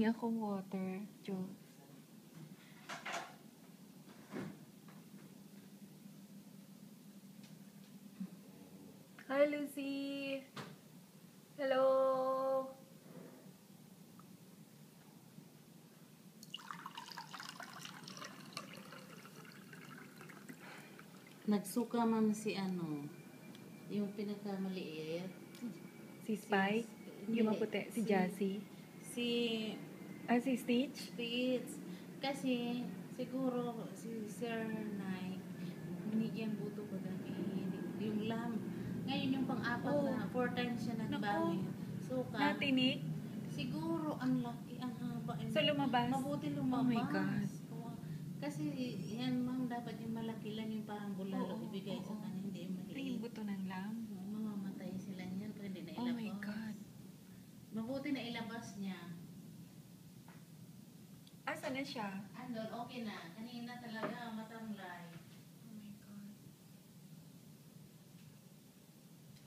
Hingi akong water, Jules. Hi, Lucy! Hello! Nagsuka man si ano, yung pinakamaliit. Si Spike? Yung maputi, si Jassy? Si Si Stitch? Stitch. Kasi siguro si Sir Nike, binigyan buto ko dami yung lamb. Ngayon yung pang-apat na 4 times siya nagbangin. Suka. Natinik? Siguro ang laki, ang haba. So, lumabas? Mabuti lumabas. Oh my God. Kasi yan ma'am, dapat yung malaki lang yung parang bulalo Oo, ibigay sa oo. kanya, hindi yung Ay, yung maliit. buto ng lamb? Mamamatay sila niyan pag hindi na Oh ilabas. my God. Mabuti na ilabas niya. Asa na siya? Andol, okay na. Kanina talaga matamlay.